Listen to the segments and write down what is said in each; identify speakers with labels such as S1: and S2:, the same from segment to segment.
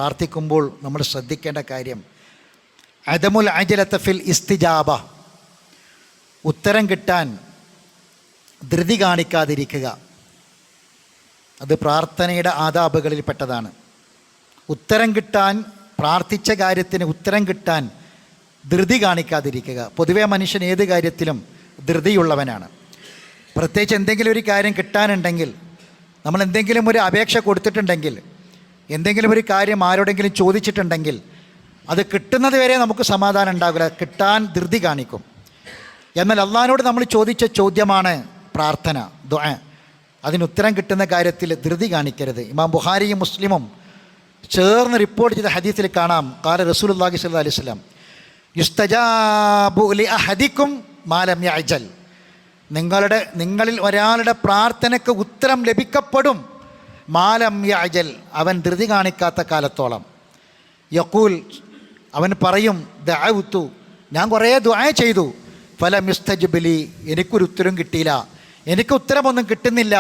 S1: പ്രാർത്ഥിക്കുമ്പോൾ നമ്മൾ ശ്രദ്ധിക്കേണ്ട കാര്യം അദമുൽ അജലത ഫിൽ ഇസ്തിജാബ, ഉത്തരം കിട്ടാൻ ധൃതി കാണിക്കാതിരിക്കുക. അത് പ്രാർത്ഥനയുടെ ആദാബുകളിൽപ്പെട്ടതാണ്. ഉത്തരം കിട്ടാൻ, പ്രാർത്ഥിച്ച കാര്യത്തിന് ഉത്തരം കിട്ടാൻ ധൃതി കാണിക്കാതിരിക്കുക. പൊതുവേ മനുഷ്യൻ ഏത് കാര്യത്തിലും ധൃതിയുള്ളവനാണ്. പ്രത്യേകിച്ച് എന്തെങ്കിലും ഒരു കാര്യം കിട്ടാനുണ്ടെങ്കിൽ, നമ്മൾ എന്തെങ്കിലും ഒരു അപേക്ഷ കൊടുത്തിട്ടുണ്ടെങ്കിൽ, എന്തെങ്കിലും ഒരു കാര്യം ആരോടെങ്കിലും ചോദിച്ചിട്ടുണ്ടെങ്കിൽ അത് കിട്ടുന്നത് വരെ നമുക്ക് സമാധാനം ഉണ്ടാകില്ല, കിട്ടാൻ ധൃതി കാണിക്കും. എന്നാൽ അള്ളാഹിനോട് നമ്മൾ ചോദിച്ച ചോദ്യമാണ് പ്രാർത്ഥന, ദുആ. അതിനുത്തരം കിട്ടുന്ന കാര്യത്തിൽ ധൃതി കാണിക്കരുത്. ഇമാം ബുഖാരിയും മുസ്ലിമും ചേർന്ന് റിപ്പോർട്ട് ചെയ്ത ഹദീസിൽ കാണാം, ഖാല റസൂലുള്ളാഹി സ്വല്ലല്ലാഹു അലൈഹി വസല്ലം യുസ്തജാബു ലി അഹദിക്കും മാ ലം യഅജൽ. നിങ്ങളിൽ ഒരാളുടെ പ്രാർത്ഥനയ്ക്ക് ഉത്തരം ലഭിക്കപ്പെടും, മാലം യഅജൽ, അവൻ ധൃതി കാണിക്കാത്ത കാലത്തോളം. യഖൂൽ, അവൻ പറയും, ദഅഉതു, ഞാൻ കുറേ ദുആ ചെയ്തു, ഫലം യുസ്തജബ് ലി, എനിക്കൊരു ഉത്തരം കിട്ടിയില്ല, എനിക്ക് ഉത്തരമൊന്നും കിട്ടുന്നില്ല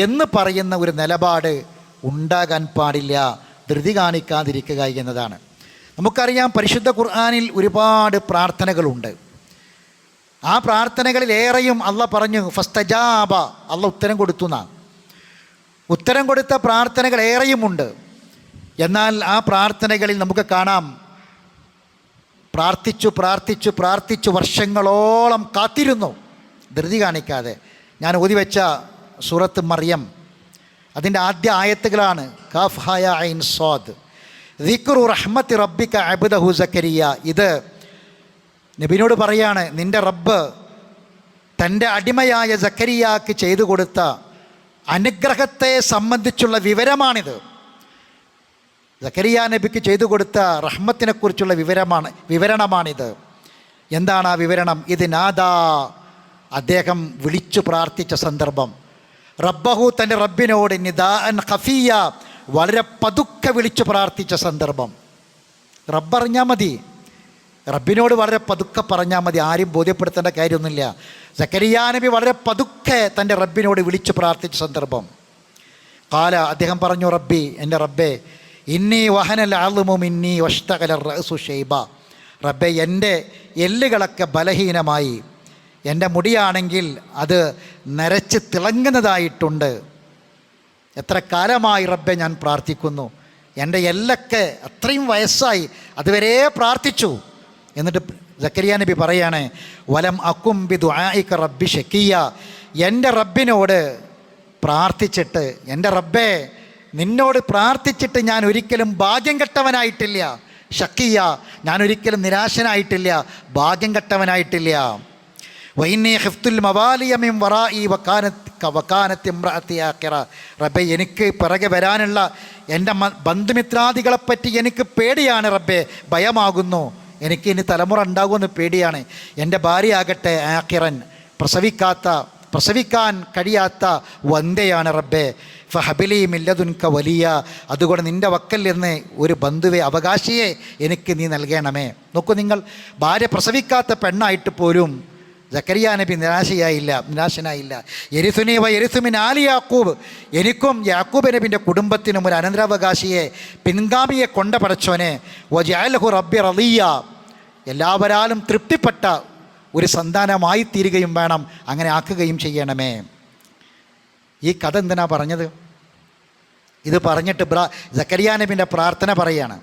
S1: എന്ന് പറയുന്ന ഒരു നിലപാട് ഉണ്ടാകാൻ പാടില്ല. ധൃതി കാണിക്കാതിരിക്കുക എന്നതാണ്. നമുക്കറിയാം, പരിശുദ്ധ ഖുർആനിൽ ഒരുപാട് പ്രാർത്ഥനകളുണ്ട്. ആ പ്രാർത്ഥനകളിൽ ഏറെയും അള്ളാഹ് പറഞ്ഞു ഫസ്തജാബ, അള്ളാഹ് ഉത്തരം കൊടുത്തു എന്നാണ്. ഉത്തരം കൊടുത്ത പ്രാർത്ഥനകൾ ഏറെയുമുണ്ട്. എന്നാൽ ആ പ്രാർത്ഥനകളിൽ നമുക്ക് കാണാം, പ്രാർത്ഥിച്ചു വർഷങ്ങളോളം കാത്തിരുന്നു, ധൃതി കാണിക്കാതെ. ഞാൻ ഓതി വെച്ച സൂറത്ത് മറിയം, അതിൻ്റെ ആദ്യ ആയത്തുകളാണ് കാഫ് ഹായ ഐൻ സ്വാദ്, ദിക്റു റഹ്മത്തി റബ്ബിക അബ്ദഹു സക്കരിയ. ഇത് നബിനോട് പറയാണ്, നിൻ്റെ റബ്ബ് തൻ്റെ അടിമയായ സക്കരിയാക്ക് ചെയ്തു കൊടുത്ത അനുഗ്രഹത്തെ സംബന്ധിച്ചുള്ള വിവരമാണിത്. സക്കരിയ നബിക്ക് ചെയ്തു കൊടുത്ത റഹ്മത്തിനെക്കുറിച്ചുള്ള വിവരണമാണിത്. എന്താണ് ആ വിവരണം? ഇത് നാദാ, അദ്ദേഹം വിളിച്ചു പ്രാർത്ഥിച്ച സന്ദർഭം. റബ്ബഹു, തൻ്റെ റബ്ബിനോട് നിദാഅൻ ഖഫിയ, വളരെ പതുക്കെ വിളിച്ചു പ്രാർത്ഥിച്ച സന്ദർഭം. റബ്ബറിഞ്ഞാൽ മതി, റബ്ബിനോട് വളരെ പതുക്കെ പറഞ്ഞാൽ മതി, ആരും ബോധ്യപ്പെടുത്തേണ്ട കാര്യമൊന്നുമില്ല. സക്കരിയ നബി വളരെ പതുക്കെ തൻ്റെ റബ്ബിനോട് വിളിച്ചു പ്രാർത്ഥിച്ച സന്ദർഭം. ഖാല, അദ്ദേഹം പറഞ്ഞു, റബ്ബി, എൻ്റെ റബ്ബേ, ഇന്നി വഹനൽ അള്മു മിന്നി വഷ്തഗല റഅസു ഷൈബ. റബ്ബേ, എൻ്റെ എല്ലുകളൊക്കെ ബലഹീനമായി, എൻ്റെ മുടിയാണെങ്കിൽ അത് നരച്ച് തിളങ്ങുന്നതായിട്ടുണ്ട്. എത്ര കാലമായി റബ്ബെ ഞാൻ പ്രാർത്ഥിക്കുന്നു, എൻ്റെ എല്ലൊക്കെ അത്രയും വയസ്സായി, അതുവരെ പ്രാർത്ഥിച്ചു. എന്നിട്ട് സക്കരിയ നബി പറയാണ്, വലം അക്കും ബി ദുആഇക റബ്ബി ഷക്കിയ, എൻ്റെ റബ്ബിനോട് പ്രാർത്ഥിച്ചിട്ട്, എൻ്റെ റബ്ബേ, നിന്നോട് പ്രാർത്ഥിച്ചിട്ട് ഞാൻ ഒരിക്കലും ഭാഗ്യം കെട്ടവനായിട്ടില്ല. ഷക്കിയ, ഞാൻ ഒരിക്കലും നിരാശനായിട്ടില്ല, ഭാഗ്യം കെട്ടവനായിട്ടില്ല. വൈന്നി ഖിഫ്തുൽ മവാലിയ മിൻ വറാഇ വകാനത്ത് ഇംറഅതി ആഖിറ. റബ്ബേ, എനിക്ക് പിറകെ വരാനുള്ള എൻ്റെ ബന്ധുമിത്രാദികളെപ്പറ്റി എനിക്ക് പേടിയാണ് റബ്ബേ, ഭയമാകുന്നു. എനിക്ക് ഇനി തലമുറ ഉണ്ടാകുമെന്ന് പേടിയാണ്. എൻ്റെ ഭാര്യയാകട്ടെ ആഖിറൻ, പ്രസവിക്കാൻ കഴിയാത്ത വന്ധ്യയാണ് റബ്ബേ. ഫഹബിലി മില്ലദുൻക വലിയ, അതുകൊണ്ട് നിൻ്റെ വക്കൽ നിന്ന് ഒരു ബന്ധുവെ, അവകാശിയെ എനിക്ക് നീ നൽകണമേ. നോക്കൂ നിങ്ങൾ, ഭാര്യ പ്രസവിക്കാത്ത പെണ്ണായിട്ട് പോലും സക്കരിയ നബി നിരാശനായില്ല. യരിസുനി വ യരിസുമിൻ ആലി യാക്കൂബ്, എനിക്കും യാക്കൂബ് നബിൻ്റെ കുടുംബത്തിനും ഒരു അനന്തരാവകാശിയെ, പിൻഗാമിയെ കൊണ്ട പടച്ചോനെ. വജഅലഹു റബ്ബി റളിയ, എല്ലാവരാലും തൃപ്തിപ്പെട്ട ഒരു സന്താനമായി തീരുകയും വേണം, അങ്ങനെ ആക്കുകയും ചെയ്യണമേ. ഈ കഥ എന്തിനാ പറഞ്ഞത്? ഇത് പറഞ്ഞിട്ട് സക്കരിയ നബിൻ്റെ പ്രാർത്ഥന പറയാണ്.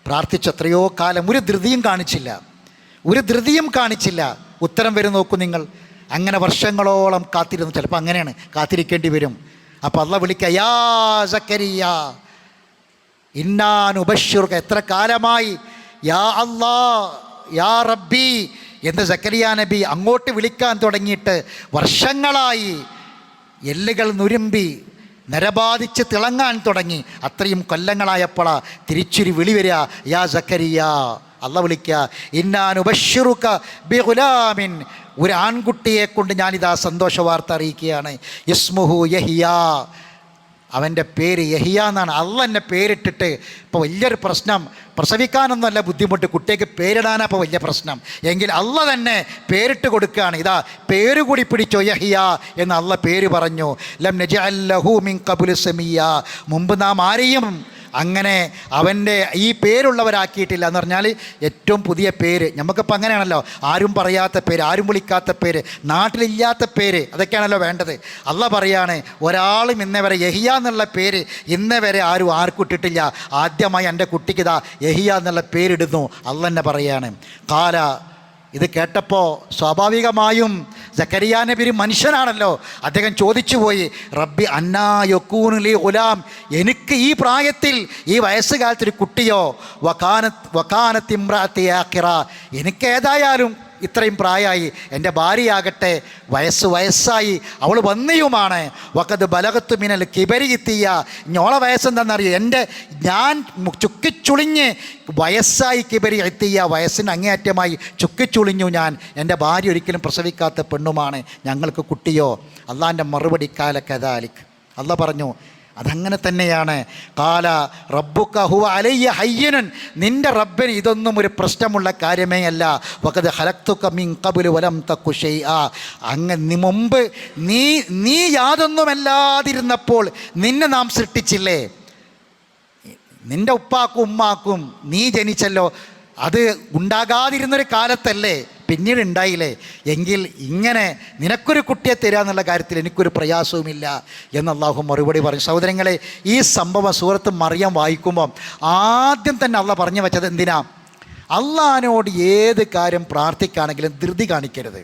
S1: പ്രാർത്ഥിച്ചു എത്രയോ കാലം, ഒരു ധൃതിയും കാണിച്ചില്ല. ഉത്തരം വരും. നോക്കൂ നിങ്ങൾ, അങ്ങനെ വർഷങ്ങളോളം കാത്തിരുന്നു. ചിലപ്പോൾ അങ്ങനെയാണ്, കാത്തിരിക്കേണ്ടി വരും. അപ്പോൾ അള്ളാഹ് വിളിക്കുക, യാ സക്കരിയ ഇന്നാ നുബശ്ശിറുക. എത്ര കാലമായി യാ അല്ലാ യാ റബ്ബി എന്ന് സക്കരിയ നബി അങ്ങോട്ട് വിളിക്കാൻ തുടങ്ങിയിട്ട് വർഷങ്ങളായി. എല്ലുകൾ നുരുമ്പി നരബാധിച്ച് തിളങ്ങാൻ തുടങ്ങി. അത്രയും കൊല്ലങ്ങളായപ്പോഴാണ് തിരിച്ചൊരു വിളി വരിക, യാ സക്കരിയ. അള്ളാഹ് വിളിക്കുക, ഇന്നാ നുബശ്ശിറുക ബിഗുലാമിൻ, ഒരു ആൺകുട്ടിയെ കൊണ്ട് ഞാനിതാ സന്തോഷ വാർത്ത അറിയിക്കുകയാണ്. യസ്മുഹു യഹിയ, അവൻ്റെ പേര് യഹിയ എന്നാണ്. അള്ളാഹ് എന്നെ പേരിട്ടിട്ട് ഇപ്പോൾ വലിയൊരു പ്രശ്നം, പ്രസവിക്കാനൊന്നുമല്ല ബുദ്ധിമുട്ട്, കുട്ടിക്ക് പേരിടാനാണ് ഇപ്പോൾ വലിയ പ്രശ്നം. എങ്കിൽ അള്ളാഹ് തന്നെ പേരിട്ട് കൊടുക്കുകയാണ്. ഇതാ പേര് കൂടി പിടിച്ചോ, യഹിയ എന്ന് അള്ളാഹ് പേര് പറഞ്ഞു. ലം നജഅൽ ലഹു മിൻ ഖബ്ലു സമീയ, മുമ്പ് നാം ആരെയും അങ്ങനെ അവൻ്റെ ഈ പേരുള്ളവരാക്കിയിട്ടില്ല എന്ന് പറഞ്ഞാൽ ഏറ്റവും പുതിയ പേര്. നമുക്കിപ്പോൾ അങ്ങനെയാണല്ലോ, ആരും പറയാത്ത പേര്, ആരും വിളിക്കാത്ത പേര്, നാട്ടിലില്ലാത്ത പേര്, അതൊക്കെയാണല്ലോ വേണ്ടത്. അള്ളാഹ് പറയാണ്, ഒരാളും ഇന്നേ വരെ യഹിയ എന്നുള്ള പേര് ഇന്നേ വരെ ആർക്കും ഇട്ടിട്ടില്ല. ആദ്യമായി എൻ്റെ കുട്ടിക്ക് ഇതാ യഹിയ എന്നുള്ള പേരിടുന്നു. അള്ളാഹ് തന്നെ പറയാണ്. കാല, ഇത് കേട്ടപ്പോൾ സ്വാഭാവികമായും സക്കരിയ നബി ഒരു മനുഷ്യനാണല്ലോ, അദ്ദേഹം ചോദിച്ചു പോയി, റബ്ബി അന്നാ യകൂനു ലി ഗുലാം, എനിക്ക് ഈ പ്രായത്തിൽ ഈ വയസ്സുകാലത്തൊരു കുട്ടിയോ, വകാനത്ത് ഇംറഅതി ആഖിറ, എനിക്ക് ഏതായാലും ഇത്രയും പ്രായമായി, എൻ്റെ ഭാര്യയാകട്ടെ വയസ്സായി, അവൾ വന്നിയുമാണ്. വഖദ് ബലഗത്തു മിനൽ കിബരി ഇത്തിയ, ഞോളെ വയസ്സെന്താണെന്നറിയോ, ഞാൻ ചുക്കിച്ചുളിഞ്ഞ് വയസ്സായി, കിബരി എത്തിയ വയസ്സിന് അങ്ങേയറ്റമായി ചുക്കിച്ചുളിഞ്ഞു ഞാൻ, എൻ്റെ ഭാര്യ ഒരിക്കലും പ്രസവിക്കാത്ത പെണ്ണുമാണ്, ഞങ്ങൾക്ക് കുട്ടിയോ? അള്ളാൻ്റെ മറുപടി കാല കദാലിക്, അള്ളാഹ് പറഞ്ഞു അതങ്ങനെ തന്നെയാണ്. കാല റബ്ബുക ഹുവ അലയ്യ ഹയ്യനുൻ, നിൻ്റെ റബ്ബിന് ഇതൊന്നും ഒരു പ്രശ്നമുള്ള കാര്യമേ അല്ല. വഖദ് ഖലഖ്തുക മിൻ ഖബ്ലു വലം തകു ഷൈആ, അങ്ങ് മുമ്പ് നീ യാതൊന്നുമല്ലാതിരുന്നപ്പോൾ നിന്നെ നാം സൃഷ്ടിച്ചില്ലേ? നിൻ്റെ ഉപ്പാക്കും ഉമ്മാക്കും നീ ജനിച്ചല്ലോ, അത് ഉണ്ടാകാതിരുന്നൊരു കാലത്തല്ലേ പിന്നീട് ഉണ്ടായില്ലേ? എങ്കിൽ ഇങ്ങനെ നിനക്കൊരു കുട്ടിയെ തരിക എന്നുള്ള കാര്യത്തിൽ എനിക്കൊരു പ്രയാസവുമില്ല എന്ന് അള്ളാഹു മറുപടി പറഞ്ഞു. സഹോദരങ്ങളെ, ഈ സംഭവം സൂറത്ത് മറിയം വായിക്കുമ്പം ആദ്യം തന്നെ അള്ളാഹ് പറഞ്ഞു വെച്ചത് എന്തിനാ? അള്ളാഹിനോട് ഏത് കാര്യം പ്രാർത്ഥിക്കുകയാണെങ്കിലും ധൃതി കാണിക്കരുത്.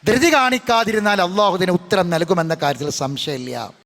S1: ധൃതി കാണിക്കാതിരുന്നാൽ അള്ളാഹു ഇതിന് ഉത്തരം നൽകുമെന്ന കാര്യത്തിൽ സംശയമില്ല.